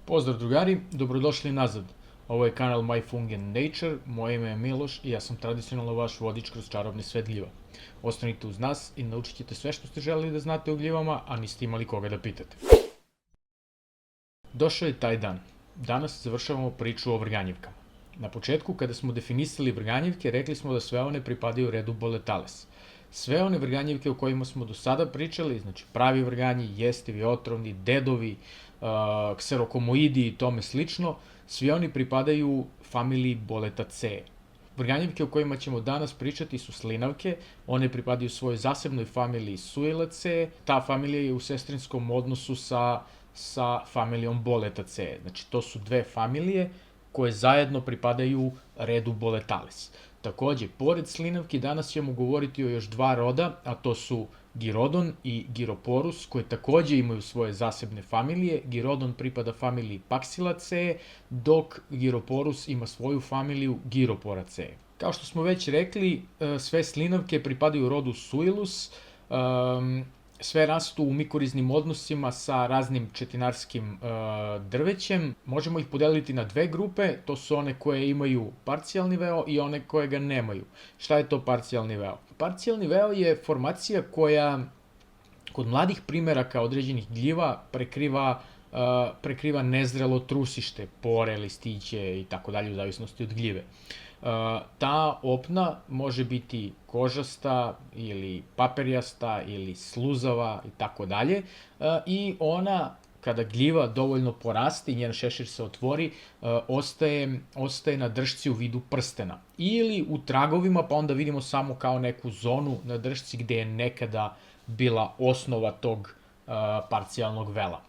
Pozdrav drugari, dobrodošli nazad. Ovo je kanal My Fungi and Nature, moje ime je Miloš i ja sam tradicionalno vaš vodič kroz čarobni svet gljiva. Ostanite uz nas i naučit ćete sve što ste želeli da znate o gljivama, a niste imali koga da pitate. Došao je taj dan. Danas završavamo priču o vrganjivkama. Na početku, kada smo definisali vrganjivke, rekli smo da sve one pripadaju redu Boletales. Sve one vrganjivke o kojima smo do sada pričali, znači pravi vrganji, jestivi, otrovni, dedovi, kserokomoidi i tome slično, svi oni pripadaju familiji Boletaceae. Vrganjivke o kojima ćemo danas pričati su slinavke, one pripadaju svojoj zasebnoj familiji Suilaceae, ta familija je u sestrinskom odnosu sa familijom Boletaceae, znači to su dve familije koje zajedno pripadaju redu Boletales. Takođe, pored slinavki danas ćemo govoriti o još dva roda, a to su Girodon i Giroporus, koje takođe imaju svoje zasebne familije. Girodon pripada familiji Paxilaceae, dok Giroporus ima svoju familiju Giroporaceae. Kao što smo već rekli, sve slinavke pripadaju rodu Suilus, sve rastu u mikoriznim odnosima sa raznim četinarskim drvećem. Možemo ih podeliti na dve grupe, to su one koje imaju parcijalni veo i one koje ga nemaju. Šta je to parcijalni veo? Parcijalni veo je formacija koja kod mladih primeraka određenih gljiva prekriva nezrelo trusište, pore, listiće i tako dalje u zavisnosti od gljive. Ta opna može biti kožasta ili paperjasta ili sluzava i tako dalje i ona kada gljiva dovoljno poraste i njen šešir se otvori, ostaje na dršci u vidu prstena. Ili u tragovima, pa onda vidimo samo kao neku zonu na dršci gde je nekada bila osnova tog parcijalnog vela.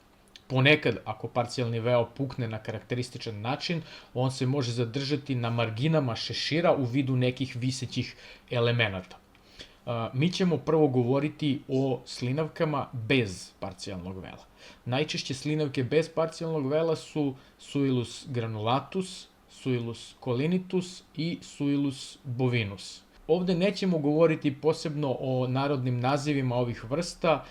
Ponekad, ako parcijalni veo pukne na karakterističan način, on se može zadržati na marginama šešira u vidu nekih visećih elemenata. Mi ćemo prvo govoriti o slinavkama bez parcijalnog vela. Najčešće slinavke bez parcijalnog vela su Suilus granulatus, Suilus collinitus i Suilus bovinus. Ovde nećemo govoriti posebno o narodnim nazivima ovih vrsta,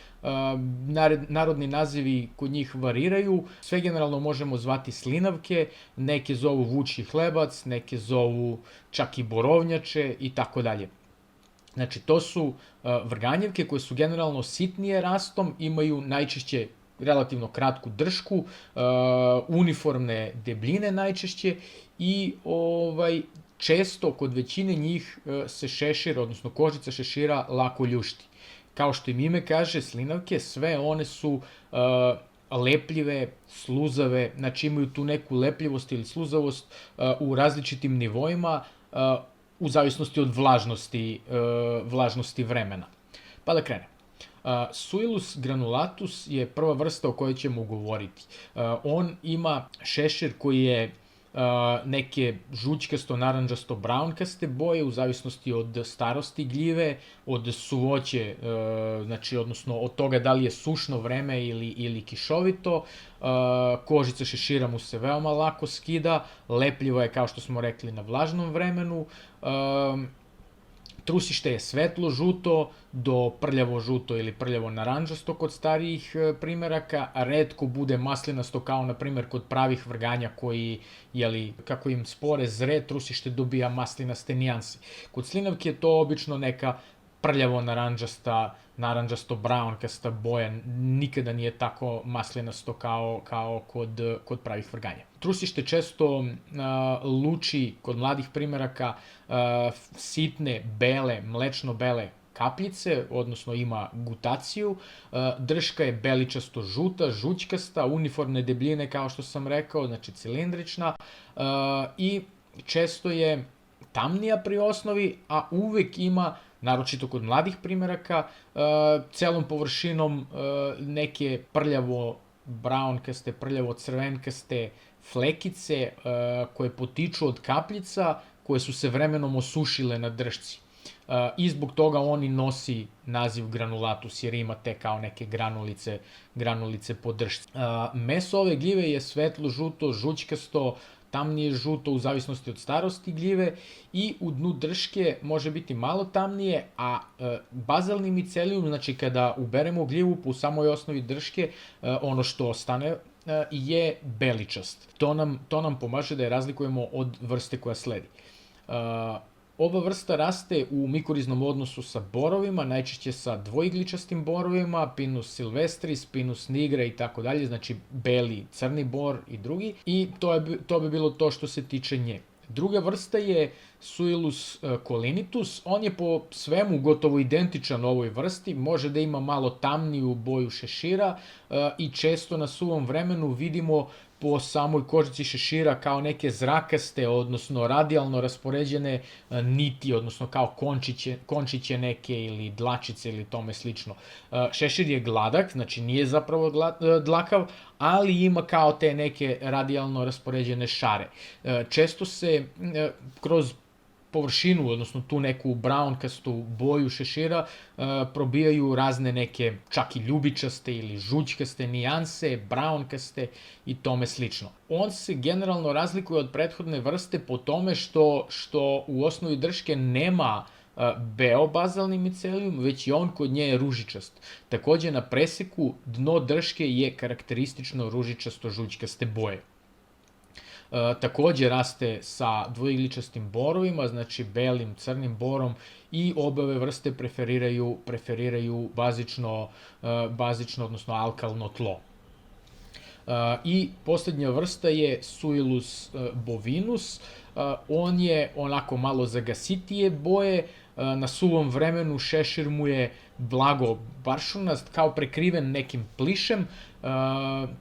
narodni nazivi kod njih variraju, sve generalno možemo zvati slinavke, neke zovu vučji hlebac, neke zovu čak i borovnjače i tako dalje. Znači to su vrganjevke koje su generalno sitnije rastom, imaju najčešće relativno kratku dršku, uniformne debljine najčešće i često kod većine njih se šešir, odnosno kožica šešira lako ljušti. Kao što im ime kaže, slinavke, sve one su lepljive, sluzave, znači imaju tu neku lepljivost ili sluzavost u različitim nivoima, u zavisnosti od vlažnosti vremena. Pa da krenem. Suilus granulatus je prva vrsta o kojoj ćemo govoriti. On ima šešir koji je neke žućkasto-naranđasto-braunkaste boje u zavisnosti od starosti gljive, od suvoće, znači odnosno od toga da li je sušno vreme ili kišovito. Kožica šešira mu se veoma lako skida, lepljiva je kao što smo rekli na vlažnom vremenu. Trusište je svetlo žuto do prljavo žuto ili prljavo naranđasto kod starijih primeraka, a retko bude maslinasto kao na primer kod pravih vrganja koji, kako im spore zre, trusište dobija maslinaste nijanse. Kod slinavke je to obično neka prljavo naranđasto-braunkasta boja, nikada nije tako maslinasto kao kod pravih vrganja. Trusište često luči kod mladih primeraka sitne, bele, mlečno-bele kapljice, odnosno ima gutaciju, drška je beličasto-žuta, žućkasta, uniformne debljine kao što sam rekao, znači cilindrična i često je tamnija pri osnovi, a uvek ima, naročito kod mladih primeraka, celom površinom neke prljavo-braunkaste, prljavo-crvenkaste flekice koje potiču od kapljica koje su se vremenom osušile na dršci. I zbog toga on i nosi naziv granulatus, jer ima te kao neke granulice po dršci. Meso ove gljive je svetlo žuto, žućkasto, tamnije žuto u zavisnosti od starosti gljive i u dnu drške može biti malo tamnije, a bazalni micelijum, znači kada uberemo gljivu po samoj osnovi drške, ono što ostane je beličast. To nam pomaže da je razlikujemo od vrste koja sledi. Ova vrsta raste u mikoriznom odnosu sa borovima, najčešće sa dvoigličastim borovima, Pinus silvestris, Pinus nigra i tako dalje, znači beli, crni bor i drugi. I to bi bilo to što se tiče nje. Druga vrsta je Suillus colinitus, on je po svemu gotovo identičan ovoj vrsti, može da ima malo tamniju boju šešira i često na suvom vremenu vidimo po samoj kožici šešira kao neke zrakaste, odnosno radijalno raspoređene niti, odnosno kao končiće neke ili dlačice ili tome slično. Šešir je gladak, znači nije zapravo dlakav, ali ima kao te neke radijalno raspoređene šare. Često se kroz površinu, odnosno tu neku brownkastu boju šešira, probijaju razne neke čak i ljubičaste ili žućkaste nijanse, brownkaste i tome slično. On se generalno razlikuje od prethodne vrste po tome što u osnovi drške nema beobazalni micelijum, već i on kod nje je ružičast. Takođe na preseku dno drške je karakteristično ružičasto žućkaste boje. Takođe raste sa dvoigličastim borovima, znači belim, crnim borom i obe ove vrste preferiraju bazično, odnosno alkalno tlo. I poslednja vrsta je Suillus bovinus, on je onako malo zagasitije boje, na suvom vremenu šešir mu je blago baršunast, kao prekriven nekim plišem,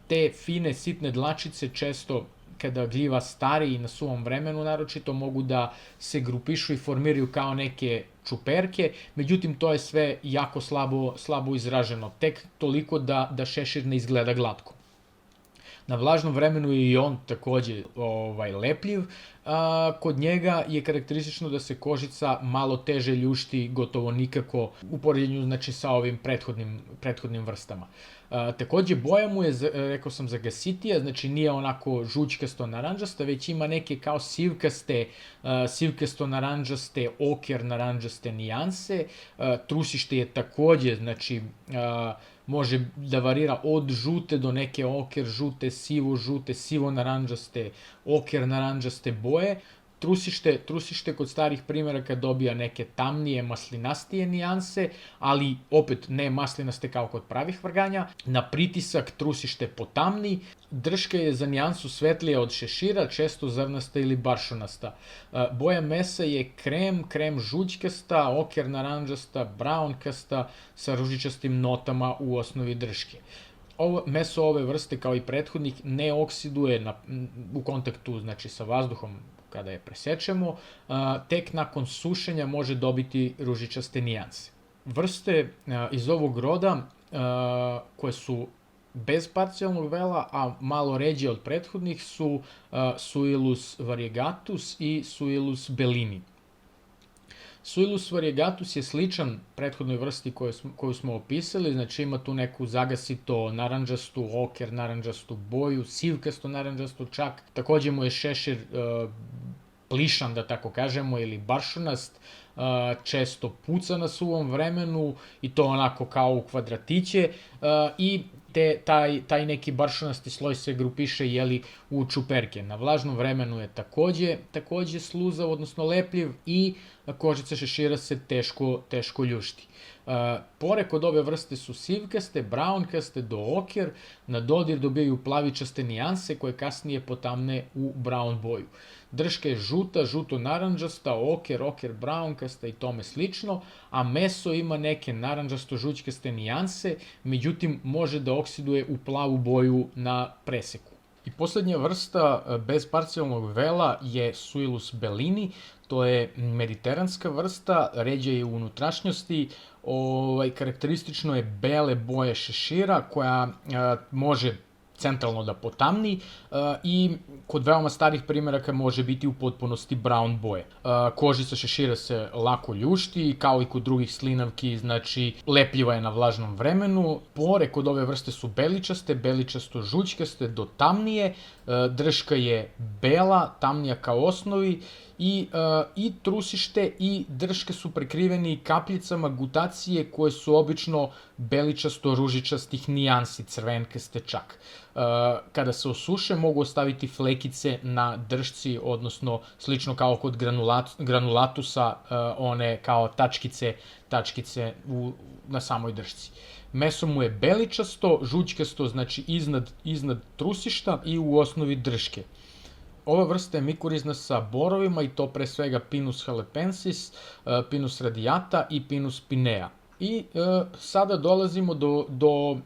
te fine sitne dlačice često kada gljiva stari i na suvom vremenu naročito mogu da se grupišu i formiraju kao neke čuperke, međutim to je sve jako slabo izraženo, tek toliko da šešir ne izgleda glatko. Na vlažnom vremenu je i on takođe lepljiv, kod njega je karakteristično da se kožica malo teže ljušti, gotovo nikako u poređenju znači, sa ovim prethodnim vrstama. Takođe boja mu je, rekao sam, zagasitija, znači nije onako žućkasto naranđasta, već ima neke kao sivkasto naranđaste, oker naranđaste nijanse. Trusište je takođe, znači može da varira od žute do neke oker žute, sivo naranđaste, oker naranđaste boje. Trusište kod starih primeraka dobija neke tamnije, maslinastije nijanse, ali opet ne maslinaste kao kod pravih vrganja. Na pritisak trusište potamni, drška je za nijansu svetlija od šešira, često zrnasta ili baršunasta. Boja mesa je krem žućkasta, oker naranđasta, brownkasta sa ružičastim notama u osnovi drške. Meso ove vrste, kao i prethodnih, ne oksiduje u kontaktu znači, sa vazduhom kada je presečemo, tek nakon sušenja može dobiti ružičaste nijanse. Vrste iz ovog roda koje su bez parcijalnog vela, a malo ređe od prethodnih su Suillus variegatus i Suillus bellini. Suillus variegatus je sličan prethodnoj vrsti koju smo opisali, znači ima tu neku zagasito naranđastu, oker naranđastu boju, sivkasto naranđastu čak. Takođe mu je šešir plišan, da tako kažemo, ili baršunast, često puca na suvom vremenu i to onako kao u kvadratiće i taj neki baršunasti sloj se grupiše u čuperke. Na vlažnom vremenu je takođe sluzav, odnosno lepljiv i kožica šešira se teško ljušti. Pore kod ove vrste su sivkaste, brownkaste do oker, na dodir dobijaju plavičaste nijanse koje kasnije potamne u brown boju. Drška je žuto-naranđasta, oker brownkasta i tome slično, a meso ima neke naranđasto-žućkaste nijanse, međutim može da oksiduje u plavu boju na preseku. I poslednja vrsta bez parcijalnog vela je Suillus bellini, to je mediteranska vrsta, ređa je u unutrašnjosti, karakteristično je bele boje šešira koja može centralno da potamni i kod veoma starih primeraka može biti u potpunosti brown boje. Kožica šešira se lako ljušti, kao i kod drugih slinavki, znači lepljiva je na vlažnom vremenu. Pore kod ove vrste su beličasto-žućkaste do tamnije, drška je bela, tamnija kao osnovi i trusište i drške su prekriveni kapljicama gutacije koje su obično beličasto-ružičastih nijansi, crvenkaste čak. Kada se osuše mogu ostaviti flekice na dršci, odnosno slično kao kod granulatusa, one kao tačkice na samoj dršci. Meso mu je beličasto, žućkasto, znači iznad trusišta i u osnovi drške. Ova vrsta je mikorizna sa borovima i to pre svega Pinus halepensis, Pinus radiata i Pinus pinea. I sada dolazimo do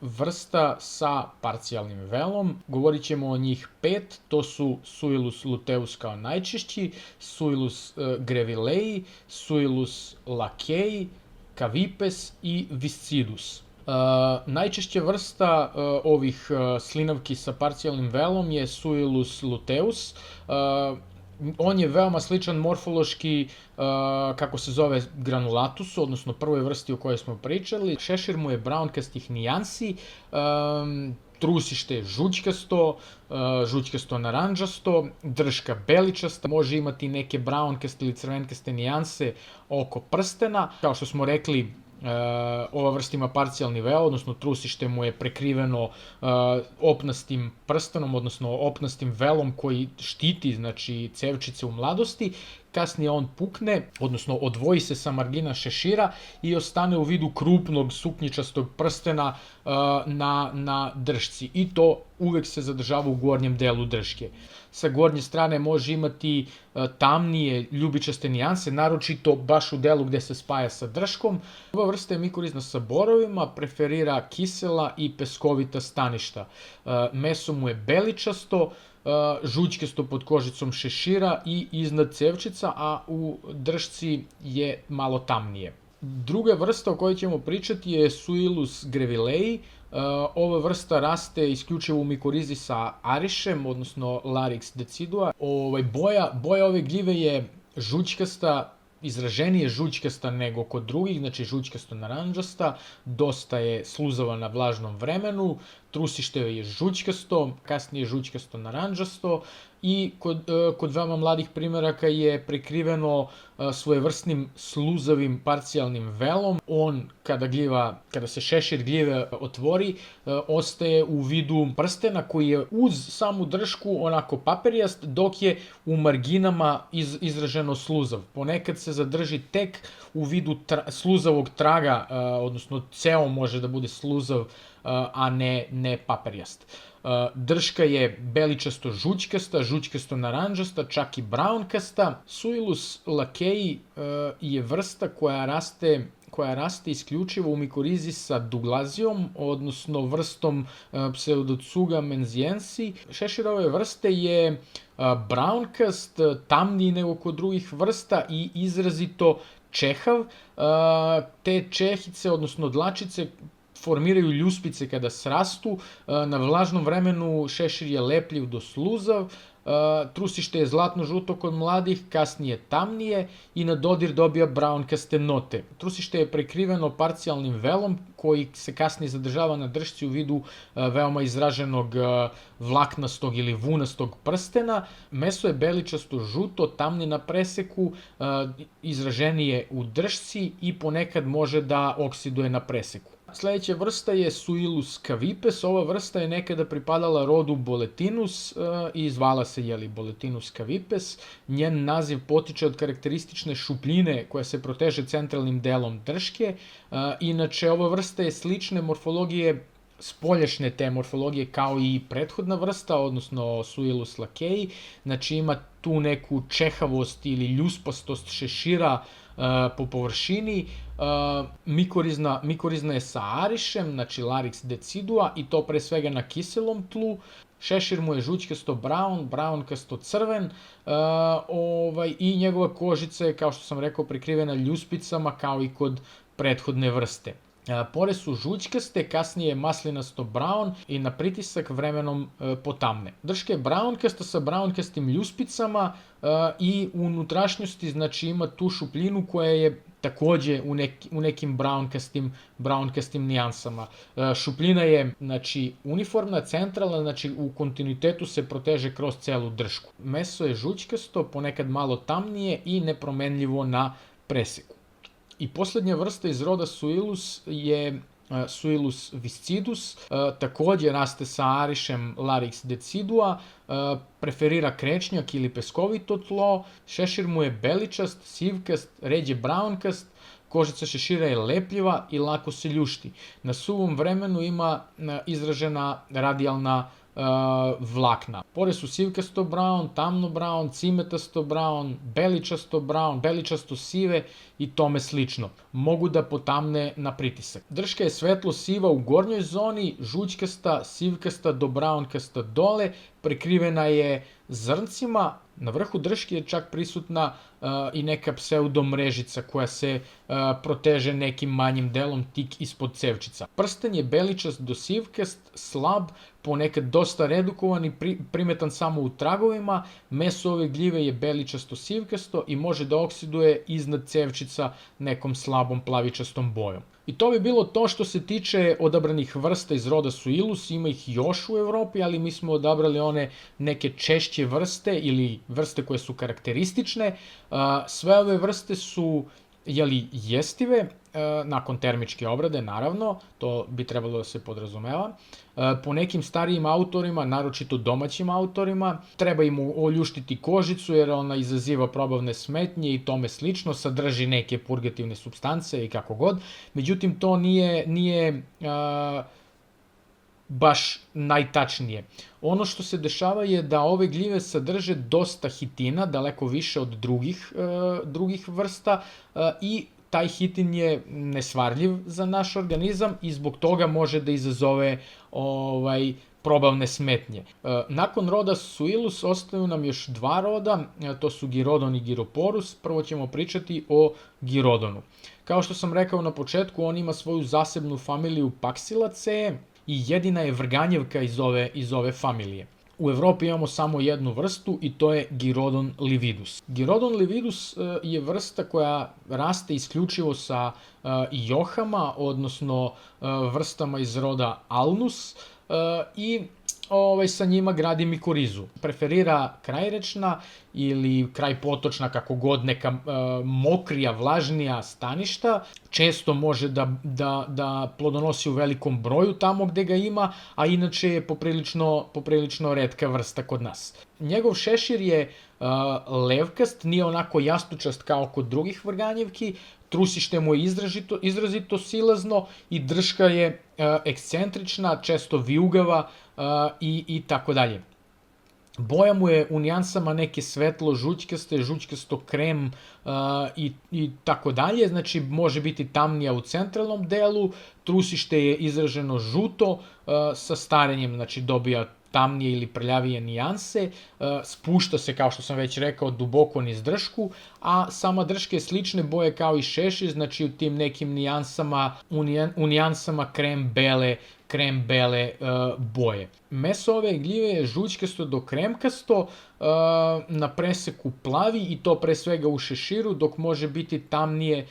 vrsta sa parcijalnim velom. Govorit ćemo o njih 5, to su Suillus luteus kao najčešći, Suillus grevillei, Suillus lakei, Cavipes i Viscidus. Najčešća vrsta ovih slinavki sa parcijalnim velom je Suillus luteus. On je veoma sličan morfološki, kako se zove, granulatusu, odnosno prvoj vrsti o kojoj smo pričali. Šešir mu je braunkastih nijansi, trusište je žućkasto-naranđasto, drška beličasta, može imati neke braunkaste ili crvenkaste nijanse oko prstena. Kao što smo rekli, ova vrsta ima parcijalni veo, odnosno trusište mu je prekriveno opnastim prstenom, odnosno opnastim velom koji štiti, znači, cevčice u mladosti. Kasnije on pukne, odnosno odvoji se sa margina šešira i ostane u vidu krupnog suknjičastog prstena na dršci. I to uvek se zadržava u gornjem delu drške. Sa gornje strane može imati tamnije ljubičaste nijanse, naročito baš u delu gde se spaja sa drškom. Ova vrsta je mikorizna sa borovima, preferira kisela i peskovita staništa. Meso mu je beličasto, žućkasto pod kožicom šešira i iznad cevčica, a u dršci je malo tamnije. Druga vrsta o kojoj ćemo pričati je Suillus grevillei. Ova vrsta raste isključivo u mikorizi sa arišem, odnosno Larix decidua. Boja ove gljive je žućkasta, izraženije žućkasta nego kod drugih, znači žućkasto-naranđasta, dosta je sluzava na vlažnom vremenu, trusište je žućkasto, kasnije žućkasto-naranđasto i kod veoma mladih primeraka je prekriveno svojevrsnim sluzavim parcijalnim velom. On, kada se šešir gljive otvori, ostaje u vidu prstena koji je uz samu dršku onako paperijast, dok je u marginama izraženo sluzav. Ponekad se zadrži tek u vidu sluzavog traga, odnosno ceo može da bude sluzav, a ne paperijast. Drška je beličasto-žućkasta, žućkasto-naranđasta, čak i braunkasta. Suillus lakei je vrsta koja raste isključivo u mikorizi sa Douglasiom, odnosno vrstom Pseudotsuga menziensi. Šešir ove vrste je braunkast, tamniji nego kod drugih vrsta i izrazito čehav. Te čehice, odnosno dlačice, formiraju ljuspice kada srastu, na vlažnom vremenu šešir je lepljiv do sluzav, trusište je zlatno-žuto kod mladih, kasnije tamnije i na dodir dobija braunkaste note. Trusište je prekriveno parcijalnim velom koji se kasnije zadržava na dršci u vidu veoma izraženog vlaknastog ili vunastog prstena. Meso je beličasto-žuto, tamnije na preseku, izraženije u dršci i ponekad može da oksiduje na preseku. Sledeća vrsta je Suillus cavipes. Ova vrsta je nekada pripadala rodu Boletinus i zvala se Boletinus cavipes. Njen naziv potiče od karakteristične šupljine koja se proteže centralnim delom drške. Inače, ova vrsta je slične morfologije, spoljašnje te morfologije kao i prethodna vrsta, odnosno Suillus lakei. Znači ima tu neku čehavost ili ljuspastost šešira po površini. Mikorizna je sa arišem, znači Larix decidua, i to pre svega na kiselom tlu. Šešir mu je žućkasto-braun, braunkasto-crven i njegova kožica je, kao što sam rekao, prekrivena ljuspicama kao i kod prethodne vrste. Pore su žućkaste, kasnije je maslinasto-braun i na pritisak vremenom potamne. Drška je braunkasta sa braunkastim ljuspicama i u unutrašnjosti, znači, ima tu šupljinu koja je takođe u nekim brownkastim nijansama. Šupljina je, znači, uniformna, centralna, znači u kontinuitetu se proteže kroz celu dršku. Meso je žućkasto, ponekad malo tamnije i nepromenljivo na preseku. I poslednja vrsta iz roda Suillus je Suillus viscidus, takođe raste sa arišem Larix decidua, preferira krečnjak ili peskovito tlo, šešir mu je beličast, sivkast, ređe brownkast, kožica šešira je lepljiva i lako se ljušti. Na suvom vremenu ima izražena radijalna vlakna. Pore su sivkasto brown, tamno brown, cimetasto brown, beličasto brown, beličasto sive i tome slično. Mogu da potamne na pritisak. Drška je svetlo siva u gornjoj zoni, žućkasta, sivkasta do brownkasta dole, prekrivena je zrncima. Na vrhu drške je čak prisutna i neka pseudomrežica koja se proteže nekim manjim delom tik ispod cevčica. Prsten je beličast do sivkast, slab, ponekad dosta redukovan i primetan samo u tragovima. Meso ove gljive je beličasto sivkasto i može da oksiduje iznad cevčica nekom slabom plavičastom bojom. I to bi bilo to što se tiče odabranih vrsta iz roda Suillus, ima ih još u Evropi, ali mi smo odabrali one neke češće vrste ili vrste koje su karakteristične. Sve ove vrste su jestive, nakon termičke obrade, naravno, to bi trebalo da se podrazumeva. Po nekim starijim autorima, naročito domaćim autorima, treba im oljuštiti kožicu jer ona izaziva probavne smetnje i tome slično, sadrži neke purgativne supstance i kako god. Međutim, to nije baš najtačnije. Ono što se dešava je da ove gljive sadrže dosta hitina, daleko više od drugih vrsta i taj hitin je nesvarljiv za naš organizam i zbog toga može da izazove probavne smetnje. Nakon roda Suillus ostaju nam još dva roda, to su Gyrodon i Gyroporus. Prvo ćemo pričati o Gyrodonu. Kao što sam rekao na početku, on ima svoju zasebnu familiju Paxillaceae i jedina je vrganjevka iz ove familije. U Evropi imamo samo jednu vrstu i to je Gyrodon lividus. Gyrodon lividus je vrsta koja raste isključivo sa johama, odnosno vrstama iz roda Alnus i sa njima gradi mikorizu. Preferira krajrečna ili krajpotočna, kako god, neka mokrija, vlažnija staništa. Često može da plodonosi u velikom broju tamo gde ga ima, a inače je poprilično retka vrsta kod nas. Njegov šešir je levkast, nije onako jastučast kao kod drugih vrganjevki, trusište mu je izrazito silazno i drška je ekscentrična, često vijugava i tako dalje. Boja mu je u nijansama neke svetlo žućkaste, žućkasto krem i tako dalje, znači može biti tamnija u centralnom delu, trusište je izraženo žuto, sa starenjem znači dobija tamnije ili prljavije nijanse, spušta se, kao što sam već rekao, duboko niz dršku, a sama drška je slične boje kao i šešir, znači u tim nekim nijansama, u nijansama krem bele boje. Meso ove gljive je žućkasto do kremkasto, na preseku plavi i to pre svega u šeširu, dok može biti tamnije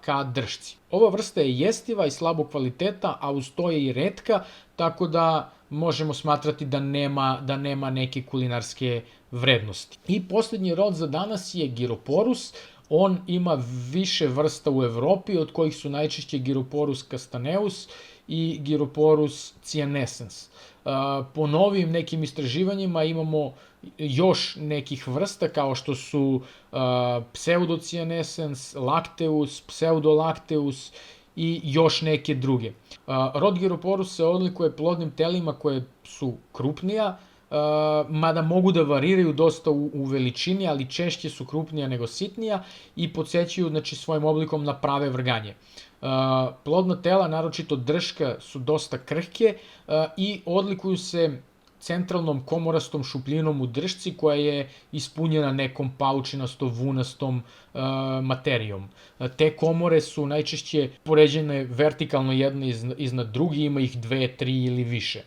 ka dršci. Ova vrsta je jestiva i slabog kvaliteta, a uz to je i retka, tako da možemo smatrati da nema neke kulinarske vrednosti. I poslednji rod za danas je Gyroporus. On ima više vrsta u Evropi, od kojih su najčešće Gyroporus castaneus i Gyroporus cyanescens. Po novim nekim istraživanjima imamo još nekih vrsta kao što su Pseudocyanescens, Lacteus, Pseudolacteus i još neke druge. Rod Gyroporus se odlikuje plodnim telima koje su krupnija, mada mogu da variraju dosta u veličini, ali češće su krupnija nego sitnija i podsećaju znači, svojim oblikom na prave vrganje. Plodna tela, naročito drška, su dosta krhke i odlikuju se centralnom komorastom šupljinom u dršci koja je ispunjena nekom paučinasto-vunastom materijom. Te komore su najčešće poređene vertikalno jedna iznad drugi, ima ih 2, 3 ili više.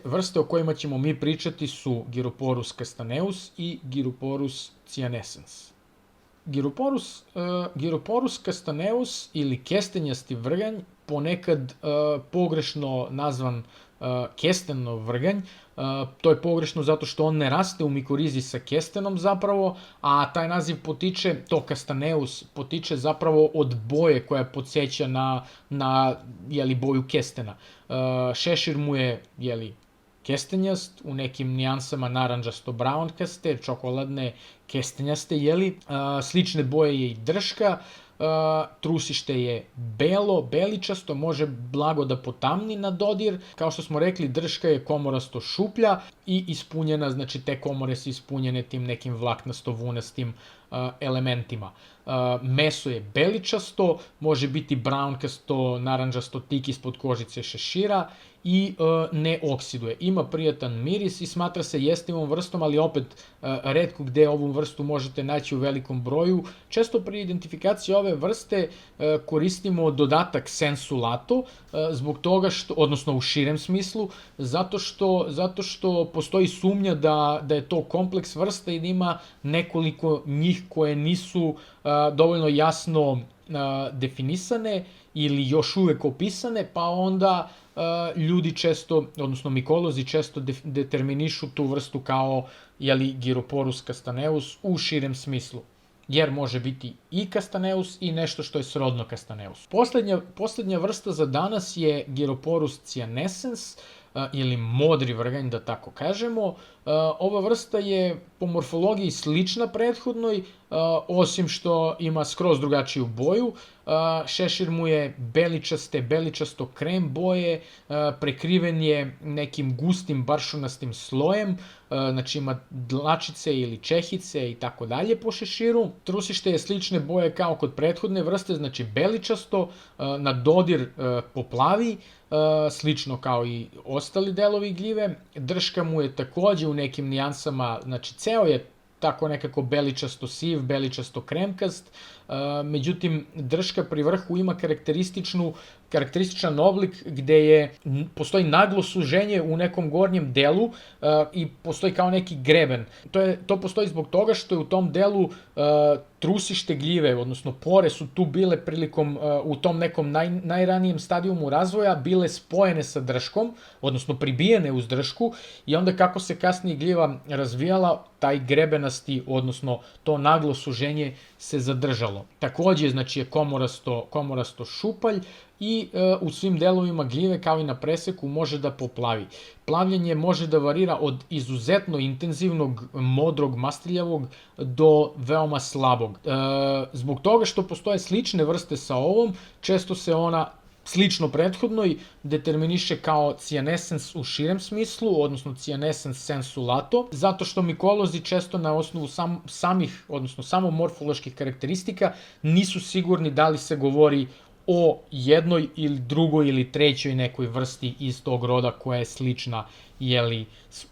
Vrste o kojima ćemo mi pričati su Gyroporus castaneus i Gyroporus cyanescens. Gyroporus castaneus ili kestenjasti vrganj, ponekad pogrešno nazvan kestenov vrganj, to je pogrešno zato što on ne raste u mikorizi sa kestenom zapravo, a taj naziv potiče, to castaneus, potiče zapravo od boje koja podsjeća na boju kestena. Šešir mu je, kestenjast, u nekim nijansama naranđasto-braunkaste, čokoladne, kestenjaste, slične boje je i drška, trusište je belo, beličasto, može blago da potamni na dodir, kao što smo rekli, drška je komorasto šuplja i ispunjena, znači te komore su ispunjene tim nekim vlaknasto-vunastim elementima. Meso je beličasto, može biti braunkasto, naranđasto tik ispod kožice šešira i ne oksiduje. Ima prijatan miris i smatra se jestivom vrstom, ali opet retko gde ovu vrstu možete naći u velikom broju. Često pri identifikaciji ove vrste koristimo dodatak sensulato, zbog toga što, odnosno u širem smislu, zato što postoji sumnja da je to kompleks vrsta i da ima nekoliko njih koje nisu dovoljno jasno definisane ili još uvek opisane, pa onda ljudi često, odnosno mikolozi često determinišu tu vrstu kao Gyroporus castaneus u širem smislu, jer može biti i castaneus i nešto što je srodno castaneus. Poslednja vrsta za danas je Gyroporus cyanescens, ili modri vrganj, da tako kažemo. Ova vrsta je po morfologiji slična prethodnoj, osim što ima skroz drugačiju boju. Šešir mu je beličasto krem boje, prekriven je nekim gustim baršunastim slojem, znači ima dlačice ili čehice i tako dalje po šeširu. Trusište je slične boje kao kod prethodne vrste, znači beličasto, na dodir poplavi, slično kao i ostali delovi gljive. Drška mu je takođe u nekim nijansama, znači ceo je tako nekako beličasto siv, beličasto kremkast, međutim drška pri vrhu ima karakterističan oblik gde postoji naglo suženje u nekom gornjem delu i postoji kao neki greben. To postoji zbog toga što je u tom delu trusište gljive, odnosno pore su tu bile prilikom, u tom nekom najranijem stadijumu razvoja, bile spojene sa drškom, odnosno pribijene uz dršku, i onda kako se kasnije gljiva razvijala, taj grebenasti, odnosno to naglo suženje se zadržalo. Takođe, znači, je komorasto šupalj i u svim delovima gljive, kao i na preseku, može da poplavi. Plavljenje može da varira od izuzetno intenzivnog, modrog, mastiljavog do veoma slabog. Zbog toga što postoje slične vrste sa ovom, često se ona slično prethodnoj determiniše kao cyanescens u širem smislu, odnosno cyanescens sensulato, zato što mikolozi često na osnovu samih, odnosno samo morfoloških karakteristika nisu sigurni da li se govori o jednoj ili drugoj ili trećoj nekoj vrsti iz tog roda koja je slična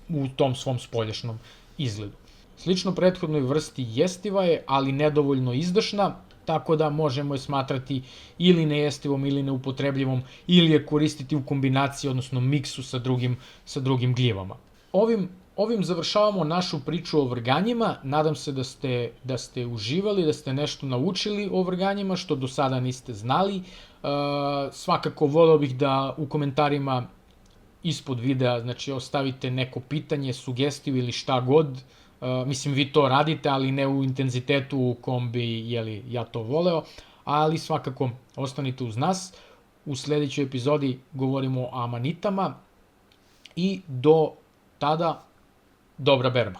u tom svom spoljašnom izgledu. Slično prethodnoj vrsti jestiva je, ali nedovoljno izdašna, tako da možemo je smatrati ili nejestivom ili neupotrebljivom, ili je koristiti u kombinaciji, odnosno miksu sa drugim gljivama. Ovim završavamo našu priču o vrganjima. Nadam se da ste uživali, da ste nešto naučili o vrganjima što do sada niste znali. Svakako voleo bih da u komentarima ispod videa, znači, ostavite neko pitanje, sugestiju ili šta god. Mislim, vi to radite, ali ne u intenzitetu u kom bi ja to voleo, ali svakako ostanite uz nas. U sledećoj epizodi govorimo o amanitama i do tada dobra berba.